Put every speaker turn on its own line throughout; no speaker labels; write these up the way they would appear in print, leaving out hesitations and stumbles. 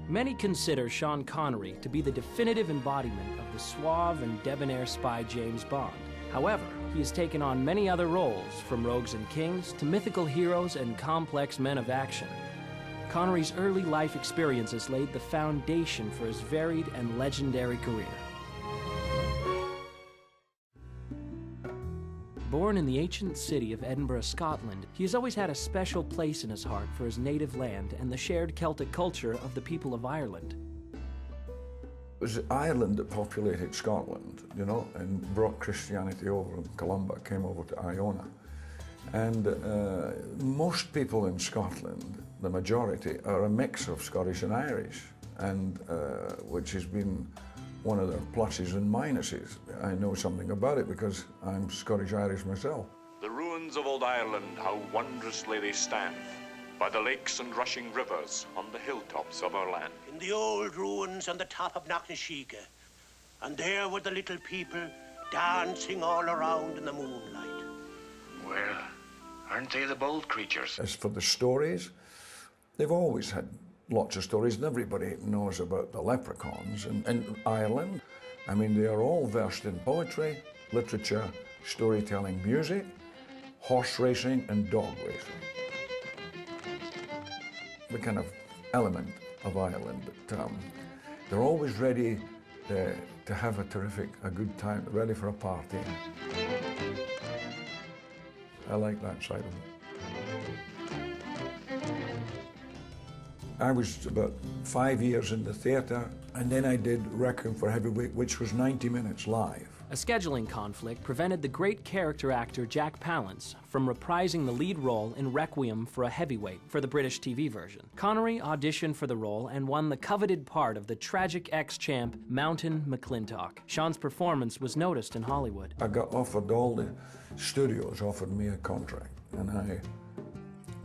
Many consider Sean Connery to be the definitive embodiment of the suave and debonair spy James Bond. However, he has taken on many other roles, from rogues and kings to mythical heroes and complex men of action. Connery's early life experiences laid the foundation for his varied and legendary career. Born in the ancient city of Edinburgh, Scotland, he has always had a special place in his heart for his native land and the shared Celtic culture of the people of Ireland.
It was Ireland that populated Scotland, you know, and brought Christianity over, and Columba came over to Iona. And most people in Scotland, the majority, are a mix of Scottish and Irish, and which has been one of their pluses and minuses. I know something about it because I'm Scottish-Irish myself.
The ruins of old Ireland, how wondrously they stand, by the lakes and rushing rivers on the hilltops of our land.
In the old ruins on the top of Knocknashika, and there were the little people dancing all around in the moonlight.
Well, aren't they the bold creatures?
As for the stories, they've always had lots of stories, and everybody knows about the leprechauns in Ireland. I mean, they are all versed in poetry, literature, storytelling, music, horse racing, and dog racing. The kind of element of Ireland that they're always ready to have a good time, ready for a party. I like that side of it. I was about 5 years in the theatre, and then I did Requiem for a Heavyweight, which was 90 minutes live.
A scheduling conflict prevented the great character actor Jack Palance from reprising the lead role in Requiem for a Heavyweight for the British TV version. Connery auditioned for the role and won the coveted part of the tragic ex-champ Mountain McClintock. Sean's performance was noticed in Hollywood.
I got offered, all the studios offered me a contract, and I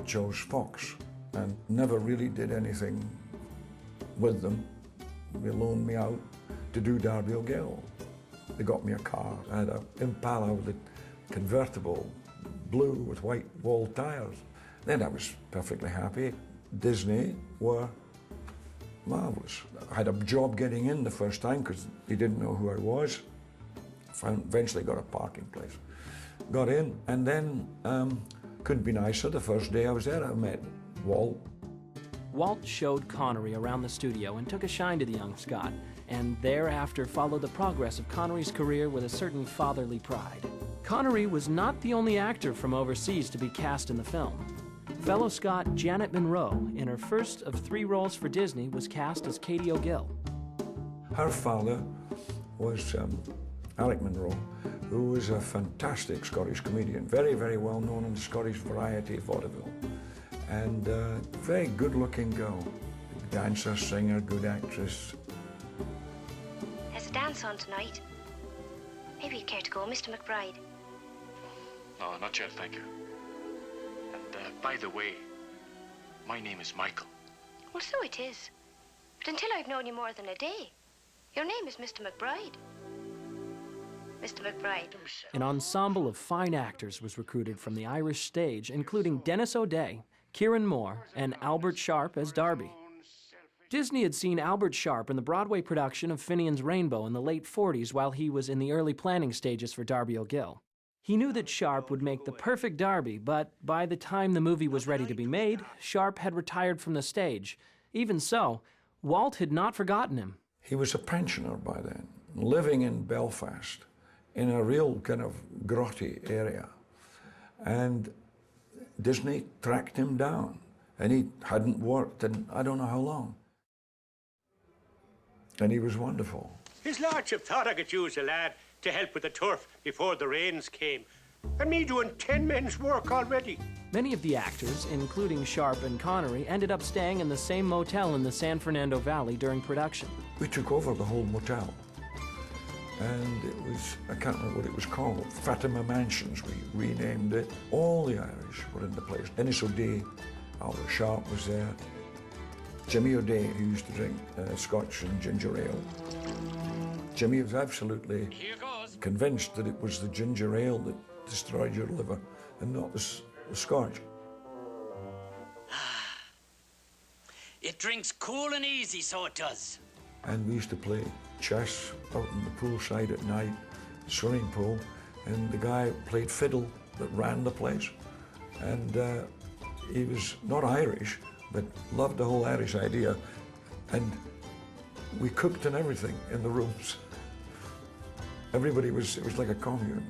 chose Fox, and never really did anything with them. They loaned me out to do Darby O'Gill. They got me a car. I had an Impala with a convertible, blue with white wall tires. Then I was perfectly happy. Disney were marvelous. I had a job getting in the first time because they didn't know who I was. Eventually got a parking place. Got in, and then couldn't be nicer. The first day I was there, I met Walt.
Walt showed Connery around the studio and took a shine to the young Scot, and thereafter followed the progress of Connery's career with a certain fatherly pride. Connery was not the only actor from overseas to be cast in the film. Fellow Scot Janet Monroe, in her first of 3 roles for Disney, was cast as Katie O'Gill.
Her father was Alec Monroe, who was a fantastic Scottish comedian, very, very well known in Scottish variety vaudeville, and very good-looking girl. Dancer, singer, good actress.
There's a dance on tonight. Maybe you'd care to go, Mr. McBride.
No, not yet, thank you. And by the way, my name is Michael.
Well, so it is. But until I've known you more than a day, your name is Mr. McBride. Mr. McBride.
An ensemble of fine actors was recruited from the Irish stage, including Dennis O'Day, Kieran Moore, and Albert Sharp as Darby. Disney had seen Albert Sharp in the Broadway production of Finian's Rainbow in the late 40s while he was in the early planning stages for Darby O'Gill. He knew that Sharp would make the perfect Darby, but by the time the movie was ready to be made, Sharp had retired from the stage. Even so, Walt had not forgotten him.
He was a pensioner by then, living in Belfast, in a real kind of grotty area. And Disney tracked him down, and he hadn't worked in I don't know how long. And he was wonderful.
His lordship thought I could use a lad to help with the turf before the rains came. And me doing 10 men's work already.
Many of the actors, including Sharp and Connery, ended up staying in the same motel in the San Fernando Valley during production.
We took over the whole motel. And it was, I can't remember what it was called, Fatima Mansions, we renamed it. All the Irish were in the place. Dennis O'Day, Albert Sharp was there. Jimmy O'Day, who used to drink Scotch and ginger ale. Jimmy was absolutely convinced that it was the ginger ale that destroyed your liver and not the Scotch.
It drinks cool and easy, so it does.
And we used to play chess out in the poolside at night, swimming pool, and the guy played fiddle that ran the place. And he was not Irish, but loved the whole Irish idea. And we cooked and everything in the rooms. Everybody it was like a commune.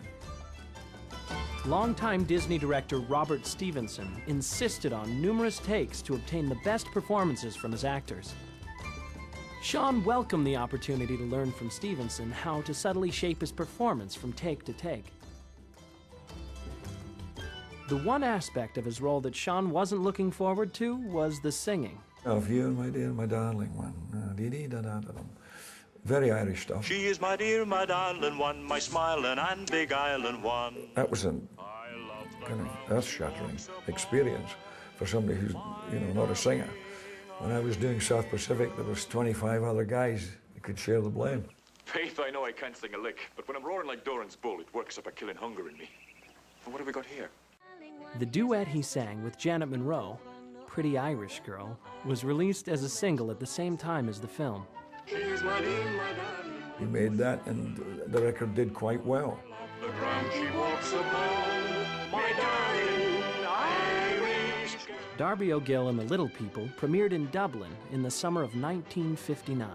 Longtime Disney director Robert Stevenson insisted on numerous takes to obtain the best performances from his actors. Sean welcomed the opportunity to learn from Stevenson how to subtly shape his performance from take to take. The one aspect of his role that Sean wasn't looking forward to was the singing.
Of you, my dear, my darling one. Dee-dee-da-da-da-dum. Very Irish stuff.
She is my dear, my darling one, my smiling and big island one.
That was a kind of earth-shattering experience for somebody who's, not a singer. When I was doing South Pacific, there was 25 other guys that could share the blame.
Faith, I know I can't sing a lick, but when I'm roaring like Doran's bull, it works up a killing hunger in me. But what have we got here?
The duet he sang with Janet Monroe, Pretty Irish Girl, was released as a single at the same time as the film.
He made that, and the record did quite well.
The ground she walks upon, my darling Irish girl.
Darby O'Gill and the Little People premiered in Dublin in the summer of 1959.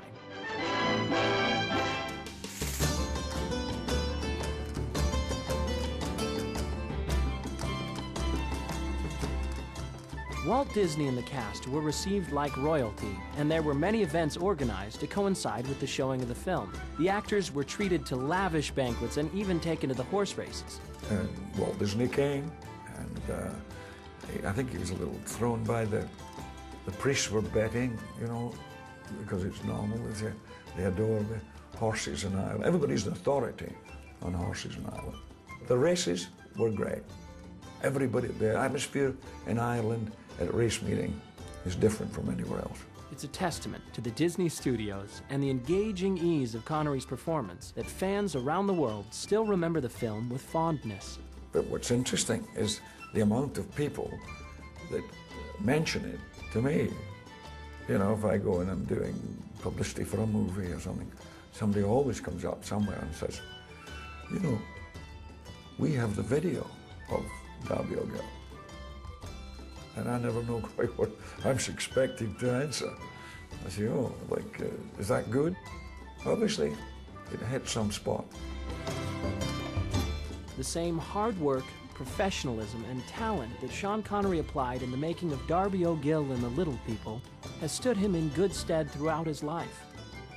Walt Disney and the cast were received like royalty, and there were many events organized to coincide with the showing of the film. The actors were treated to lavish banquets and even taken to the horse races.
And Walt Disney came, and I think he was a little thrown by the priests were betting, because it's normal. They adore the horses in Ireland. Everybody's an authority on horses in Ireland. The races were great. Everybody, the atmosphere in Ireland at a race meeting is different from anywhere else.
It's a testament to the Disney studios and the engaging ease of Connery's performance that fans around the world still remember the film with fondness.
But what's interesting is the amount of people that mention it to me. If I go and I'm doing publicity for a movie or something, somebody always comes up somewhere and says, we have the video of Darby O'Gill. And I never know quite what I'm expected to answer. I say, is that good? Obviously, it hit some spot.
The same hard work, professionalism, and talent that Sean Connery applied in the making of Darby O'Gill and the Little People has stood him in good stead throughout his life.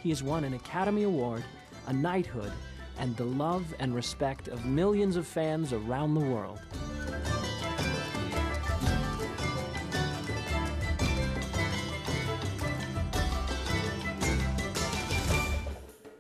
He has won an Academy Award, a knighthood, and the love and respect of millions of fans around the world.